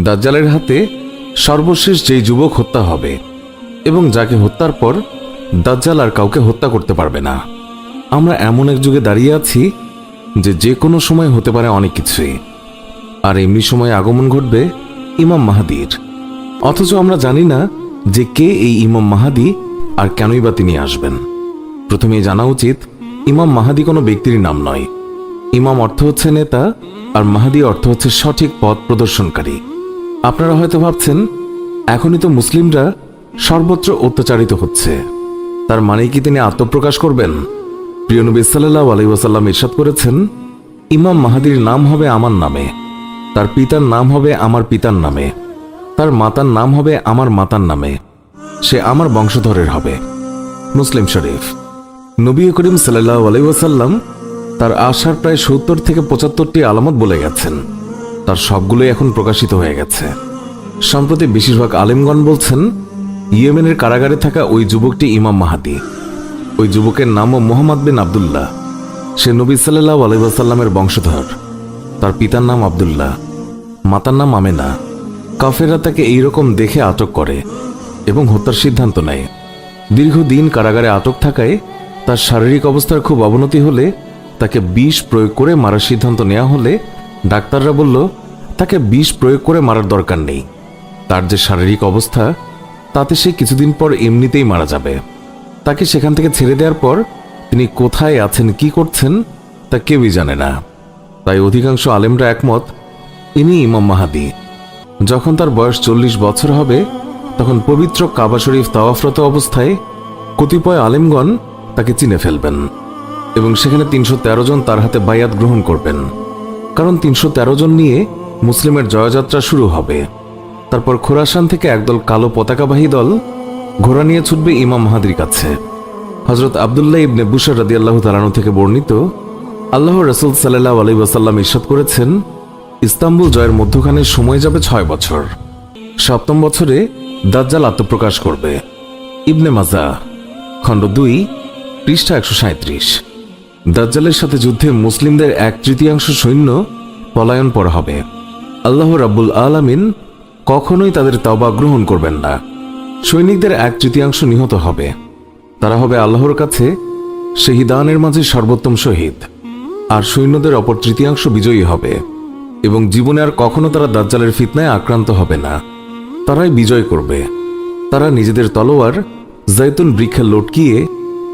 দাজ্জালের হাতে সর্বশেষ যেই যুবক হত্যা হবে এবং যাকে হত্যার পর দাজ্জাল আর কাউকে হত্যা করতে পারবে না। আমরা এমন এক যুগে দাঁড়িয়ে আছি যে কোনো সময় হতে পারে অনেক কিছুই, আর এমনি সময় আগমন ঘটবে ইমাম মাহাদির। অথচ আমরা জানি না যে কে এই ইমাম মাহাদি আর কেনই বা তিনি আসবেন। প্রথমেই জানা উচিত ইমাম মাহাদি কোনো ব্যক্তির নাম নয়। ইমাম অর্থ হচ্ছে নেতা, আর মাহাদি অর্থ হচ্ছে সঠিক পথ প্রদর্শনকারী। আপনারা হয়তো ভাবছেন এখনই তো মুসলিমরা সর্বত্র অত্যাচারিত হচ্ছে, তার মানে কি তিনি আত্মপ্রকাশ করবেন? প্রিয় নবী সাল্লাল্লাহু আলাইহি ওয়াসাল্লাম ইরশাদ করেছেন, ইমাম মাহাদির নাম হবে আমার নামে, তার পিতার নাম হবে আমার পিতার নামে, তার মাতার নাম হবে আমার মাতার নামে, সে আমার বংশধরের হবে। মুসলিম শরীফ। নবী করিম সাল্লাল্লাহু আলাইহি ওয়াসাল্লাম তার আসার প্রায় 70 থেকে 75টি আলামত বলে গেছেন। তার সবগুলোই এখন প্রকাশিত হয়ে গেছে। সম্প্রতি বেশিরভাগ আলেমগণ বলছেন ইয়েমেনের কারাগারে থাকা ওই যুবকটি ইমাম মাহাদি। ওই যুবকের নামও মুহাম্মদ বিন আবদুল্লাহ। সে নবী সাল্লাল্লাহু আলাইহি ওয়াসাল্লামের বংশধর। তার পিতার নাম আবদুল্লাহ, মাতার নাম আমেনা। কাফেররা তাকে এইরকম দেখে আটক করে এবং হত্যার সিদ্ধান্ত নেয়। দীর্ঘদিন কারাগারে আটক থাকায় তার শারীরিক অবস্থার খুব অবনতি হলে তাকে বিষ প্রয়োগ করে মারার সিদ্ধান্ত নেওয়া হলে ডাক্তাররা বলল তাকে বিষ প্রয়োগ করে মারার দরকার নেই। তার যে শারীরিক অবস্থা তাতে সে কিছুদিন পর এমনিতেই মারা যাবে। তাকে সেখান থেকে ছেড়ে দেওয়ার পর তিনি কোথায় আছেন, কি করছেন তা কেউই জানে না। তাই অধিকাংশ আলেমরা একমত ইনি ইমাম মাহাদি। যখন তার বয়স 40 বছর হবে তখন পবিত্র কাবা শরীফ তাওয়াফরত অবস্থায় কতিপয় আলেমগণ তাকে চিনে ফেলবেন এবং সেখানে 313 জন তার হাতে বায়াত গ্রহণ করবেন। কারণ 313 জন নিয়ে মুসলিমের জয়যাত্রা শুরু হবে। তারপর খোরাসান থেকে একদল কালো পতাকাবাহী দল ঘোড়া নিয়ে ছুটবে ইমাম মাহাদির কাছে। হযরত আব্দুল্লাহ ইবনে বুশর রাদিয়াল্লাহু তাআলা আনহু থেকে বর্ণিত, আল্লাহর রাসূল সাল্লাল্লাহু আলাইহি ওয়াসাল্লাম ইরশাদ করেছেন, ইস্তাম্বুল জয়ের মধ্যখানে সময় যাবে 6 বছর। 7ম বছরে দাজ্জাল আত্মপ্রকাশ করবে। ইবনে মাজাহ খণ্ড 2 পৃষ্ঠা 137। দাজ্জালের সাথে যুদ্ধে মুসলিমদের 1/3 সৈন্য পলায়ন পর হবে। আল্লাহ রাব্বুল আলামিন কখনোই তাদের তওবা গ্রহণ করবেন না। সৈনিকদের 1/3 নিহত হবে। তারা হবে আল্লাহর কাছে শহীদানের মাঝে সর্বোত্তম শহীদ, আর সৈন্যদের অপর 1/3 বিজয়ী হবে এবং জীবনে আর কখনো তারা দাজ্জালের ফিতনায় আক্রান্ত হবে না। তারাই বিজয় করবে। তারা নিজেদের তলোয়ার জৈতুন বৃক্ষে লটকিয়ে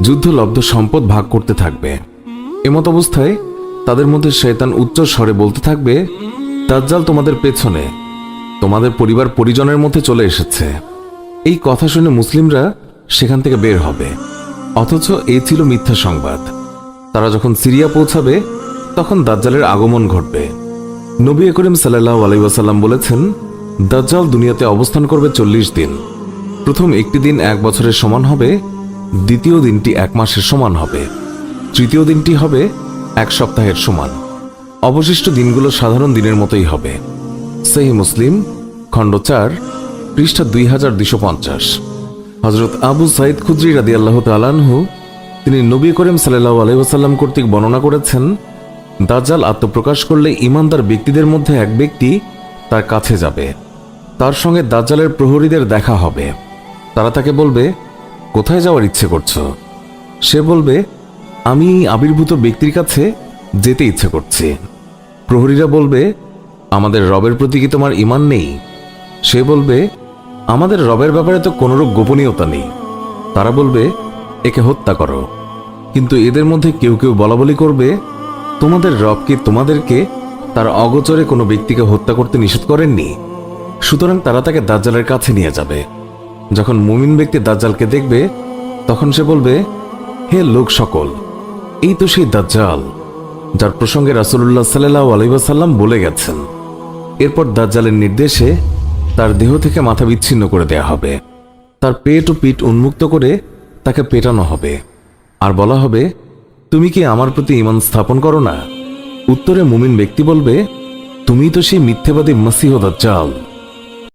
যুদ্ধলব্ধ সম্পদ ভাগ করতে থাকবে। এমত অবস্থায় তাদের মধ্যে শয়তান উচ্চ স্বরে বলতে থাকবে, দাজ্জাল তোমাদের পেছনে, তোমাদের পরিবার পরিজনের মধ্যে চলে এসেছে। এই কথা শুনে মুসলিমরা সেখান থেকে বের হবে। অথচ এই ছিল মিথ্যা সংবাদ। তারা যখন সিরিয়া পৌঁছাবে তখন দাজ্জালের আগমন ঘটবে। নবী করিম সাল্লাল্লাহু আলাইহি ওয়াসাল্লাম বলেছেন, দাজ্জাল দুনিয়াতে অবস্থান করবে 40 দিন। প্রথম একটি দিন 1 বছরের সমান হবে, দ্বিতীয় দিনটি 1 মাসের সমান হবে, তৃতীয় দিনটি হবে 1 সপ্তাহের সমান, অবশিষ্ট দিনগুলো সাধারণ দিনের মতোই হবে। সহিহ মুসলিম খণ্ড 4 পৃষ্ঠা 2250। হযরত আবু সাঈদ খুদরি রাদিয়াল্লাহু তাআলা আনহু তিনি নবী করিম সাল্লাল্লাহু আলাইহি ওয়াসাল্লাম কর্তৃক বর্ণনা করেছেন, দাজ্জাল আত্মপ্রকাশ করলে ঈমানদার ব্যক্তিদের মধ্যে এক ব্যক্তি তার কাছে যাবে। তার সঙ্গে দাজ্জালের প্রহরীদের দেখা হবে। তারা তাকে বলবে, কোথায় যাওয়ার ইচ্ছে করছো? সে বলবে, আমি আবির্ভূত ব্যক্তির কাছে যেতে ইচ্ছে করছি। প্রহরীরা বলবে, আমাদের রবের প্রতি কি তোমার ঈমান নেই? সে বলবে, আমাদের রবের ব্যাপারে তো কোনরূপ গোপনীয়তা নেই। তারা বলবে, একে হত্যা করো। কিন্তু এদের মধ্যে কেউ কেউ বলাবলি করবে, তোমাদের রব কি তোমাদেরকে তার অগোচরে কোনো ব্যক্তিকে হত্যা করতে নিষেধ করেননি? সুতরাং তারা তাকে দাজ্জালের কাছে নিয়ে যাবে। যখন মুমিন ব্যক্তি দাজ্জালকে দেখবে তখন সে বলবে, হে লোক সকল, এই তো সেই দাজ্জাল যার প্রসঙ্গে রাসূলুল্লাহ সাল্লাল্লাহু আলাইহি ওয়াসাল্লাম বলে গেছেন। এরপর দাজ্জালের নির্দেশে তার দেহ থেকে মাথা বিচ্ছিন্ন করে দেয়া হবে। তার পেট ও পিঠ উন্মুক্ত করে তাকে পেটানো হবে আর বলা হবে, তুমি কি আমার প্রতি ঈমান স্থাপন করো না? উত্তরে মুমিন ব্যক্তি বলবে, তুমি তো সেই মিথ্যাবাদী মসীহ দাজ্জাল।